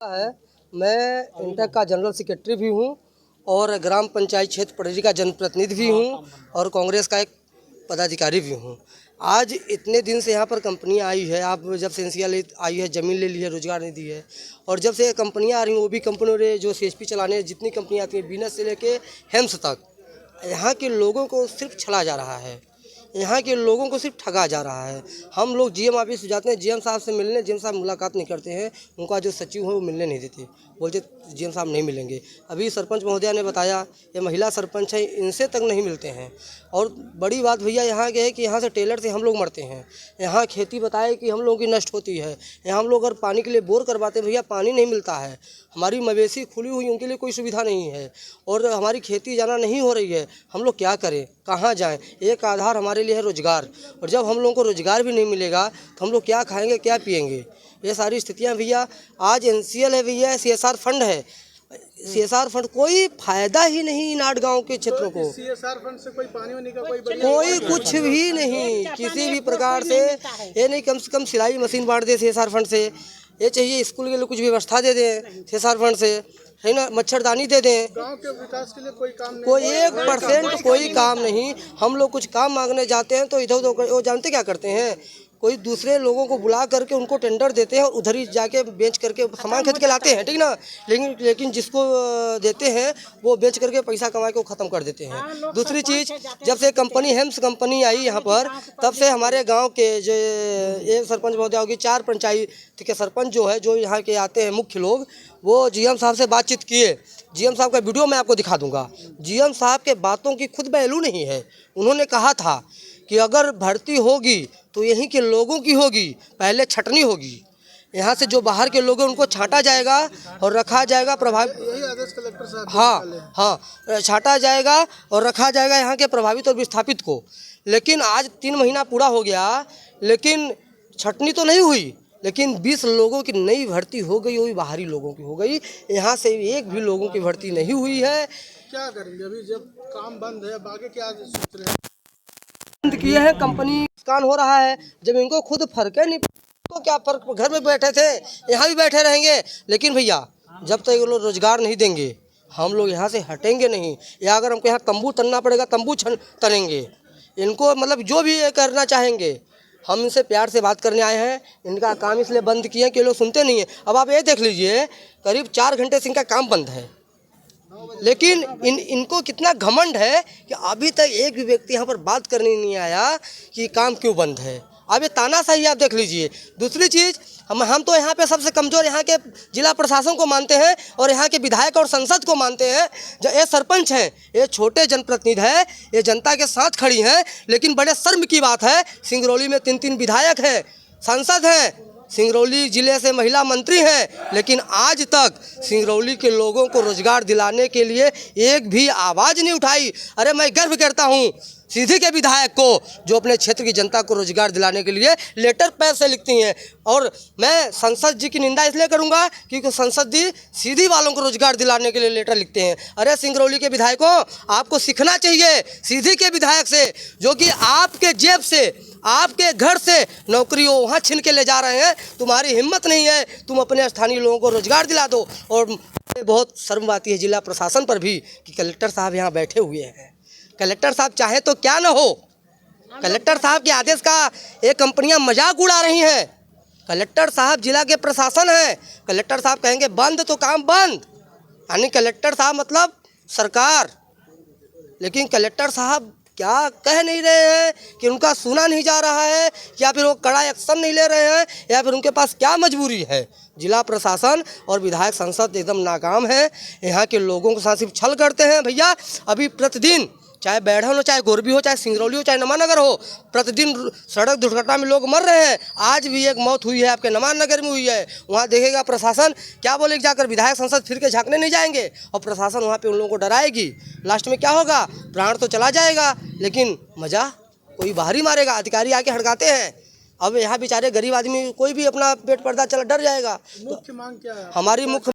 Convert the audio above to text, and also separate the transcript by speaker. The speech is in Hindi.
Speaker 1: है। मैं इंटक का जनरल सेक्रेटरी भी हूँ और ग्राम पंचायत क्षेत्र पड़री का जनप्रतिनिधि भी हूँ और कांग्रेस का एक पदाधिकारी भी हूँ। आज इतने दिन से यहाँ पर कंपनियाँ आई है, आप जब से एनसीएल आई है, ज़मीन ले ली है, रोजगार नहीं दी है। और जब से कंपनियाँ आ रही हैं, वो भी कंपनियों ने जो सीएसपी चलाने जितनी कंपनियाँ आती हैं, बिजनेस से लेके हेम्स तक, यहाँ के लोगों को सिर्फ छला जा रहा है, यहाँ के लोगों को सिर्फ ठगा जा रहा है। हम लोग जीएम ऑफिस जाते हैं, जीएम साहब से मिलने, जीएम साहब मुलाकात नहीं करते हैं, उनका जो सचिव है वो मिलने नहीं देते, बोलते जीएम साहब नहीं मिलेंगे। अभी सरपंच महोदया ने बताया, ये महिला सरपंच है, इनसे तक नहीं मिलते हैं। और बड़ी बात भैया यहाँ के है कि यहाँ से टेलर से हम लोग मरते हैं, यहाँ खेती बताए कि हम लोगों की नष्ट होती है। यहाँ हम लोग अगर पानी के लिए बोर करवाते हैं भैया, पानी नहीं मिलता है। हमारी मवेशी खुली हुई, उनके लिए कोई सुविधा नहीं है और हमारी खेती जाना नहीं हो रही है। हम लोग क्या करें, कहाँ जाएं? एक आधार हमारे लिए है रोजगार, और जब हम लोगों को रोजगार भी नहीं मिलेगा तो हम लोग क्या खाएंगे, क्या पिएंगे? ये सारी स्थितियाँ भैया। आज एनसीएल है भैया, सीएसआर फंड है, सीएसआर फंड कोई फायदा ही नहीं इन 8 गाँव के क्षेत्रों को।
Speaker 2: सीएसआर फंड से कोई पानी वानी का
Speaker 1: कोई कुछ भी नहीं, किसी भी प्रकार से। ये नहीं कम से कम सिलाई मशीन बांट दे सीएसआर फंड से, ये चाहिए स्कूल के लिए कुछ व्यवस्था दे दें सीएसआर फंड से, है ना, मच्छरदानी दे दें।
Speaker 2: गांव के विकास के लिए कोई काम नहीं,
Speaker 1: कोई 1% कोई काम नहीं। हम लोग कुछ काम मांगने जाते हैं तो इधर उधर, वो जानते क्या करते हैं, कोई दूसरे लोगों को बुला करके उनको टेंडर देते हैं और उधर ही जाके बेच करके सामान खरीद के लाते हैं, ठीक ना। लेकिन जिसको देते हैं वो बेच करके पैसा कमा के वो ख़त्म कर देते हैं। दूसरी चीज़, जब से कंपनी हेम्स कंपनी आई यहाँ पर, तब से हमारे गांव के जो एक सरपंच महोदय होगी, 4 पंचायत के सरपंच जो है, जो यहाँ के आते हैं मुख्य लोग, वो जीएम साहब से बातचीत किए। जीएम साहब का वीडियो मैं आपको दिखा दूंगा। जीएम साहब के बातों की खुद वैल्यू नहीं है। उन्होंने कहा था कि अगर भर्ती होगी तो यहीं के लोगों की होगी, पहले छटनी होगी। यहाँ से जो बाहर के लोग हैं उनको छांटा जाएगा और रखा जाएगा प्रभावित।
Speaker 2: यही आदेश कलेक्टर साहब
Speaker 1: हाँ, छांटा जाएगा और रखा जाएगा यहाँ के प्रभावित और विस्थापित को। लेकिन आज 3 महीना पूरा हो गया, लेकिन छटनी तो नहीं हुई, लेकिन 20 लोगों की नई भर्ती हो गई, वो भी बाहरी लोगों की हो गई। यहाँ से एक भी लोगों की भर्ती नहीं हुई है।
Speaker 2: क्या करेंगे अभी जब काम बंद है, अब आगे क्या सोच रहे हैं?
Speaker 1: बंद किए हैं, कंपनी नुकसान हो रहा है। जब इनको खुद फर्क है नहीं तो क्या फर्क, घर में बैठे थे, यहाँ भी बैठे रहेंगे। लेकिन भैया जब तक ये लोग रोजगार नहीं देंगे, हम लोग यहाँ से हटेंगे नहीं। या अगर हमको यहाँ तंबू तनना पड़ेगा, तंबू तनेंगे। इनको मतलब जो भी ये करना चाहेंगे, हम इनसे प्यार से बात करने आए हैं। इनका काम इसलिए बंद किए हैं कि लोग सुनते नहीं हैं। अब आप ये देख लीजिए, करीब 4 घंटे से इनका काम बंद है, लेकिन इनको कितना घमंड है कि अभी तक एक भी व्यक्ति यहाँ पर बात करने नहीं आया कि काम क्यों बंद है। अब ये तानाशाही आप देख लीजिए। दूसरी चीज़, हम तो यहाँ पे सबसे कमज़ोर यहाँ के जिला प्रशासन को मानते हैं और यहाँ के विधायक और संसद को मानते हैं। जो ये सरपंच हैं, ये छोटे जनप्रतिनिधि हैं, ये जनता के साथ खड़ी हैं। लेकिन बड़े शर्म की बात है, सिंगरौली में 3-3 विधायक हैं, सांसद हैं, सिंगरौली जिले से महिला मंत्री हैं, लेकिन आज तक सिंगरौली के लोगों को रोजगार दिलाने के लिए एक भी आवाज़ नहीं उठाई। अरे मैं गर्व करता हूँ सीधी के विधायक को, जो अपने क्षेत्र की जनता को रोजगार दिलाने के लिए लेटर पैड से लिखती हैं। और मैं संसद जी की निंदा इसलिए करूंगा क्योंकि संसद जी सीधी वालों को रोजगार दिलाने के लिए लेटर लिखते हैं। अरे सिंगरौली के विधायकों, आपको सीखना चाहिए सीधी के विधायक से, जो कि आपके जेब से, आपके घर से नौकरी वो वहाँ छीन के ले जा रहे हैं। तुम्हारी हिम्मत नहीं है, तुम अपने स्थानीय लोगों को रोजगार दिला दो। और बहुत शर्म आती है जिला प्रशासन पर भी कि कलेक्टर साहब यहाँ बैठे हुए हैं। कलेक्टर साहब चाहे तो क्या न हो, कलेक्टर साहब के आदेश का ये कंपनियां मजाक उड़ा रही हैं। कलेक्टर साहब जिला के प्रशासन हैं, कलेक्टर साहब कहेंगे बंद तो काम बंद, यानी कलेक्टर साहब मतलब सरकार। लेकिन कलेक्टर साहब क्या कह नहीं रहे हैं कि उनका सुना नहीं जा रहा है, या फिर वो कड़ा एक्शन नहीं ले रहे हैं, या फिर उनके पास क्या मजबूरी है। जिला प्रशासन और विधायक संसद एकदम नाकाम है, यहाँ के लोगों के साथ सिर्फ छल करते हैं। भैया अभी प्रतिदिन, चाहे बैढ़न हो, चाहे गोरबी हो, चाहे सिंगरौली हो, चाहे नवानगर हो, प्रतिदिन सड़क दुर्घटना में लोग मर रहे हैं। आज भी एक मौत हुई है आपके नवानगर में हुई है। वहाँ देखेगा प्रशासन क्या बोलेगी, जाकर विधायक संसद फिर के झांकने नहीं जाएंगे और प्रशासन वहाँ पे उन लोगों को डराएगी। लास्ट में क्या होगा, प्राण तो चला जाएगा, लेकिन मजा कोई बाहरी मारेगा, अधिकारी आके हड़काते हैं। अब यहाँ बेचारे गरीब आदमी कोई भी अपना पेट पर्दा चला डर जाएगा।
Speaker 2: मुख्य मांग क्या है
Speaker 1: हमारी? मुख्य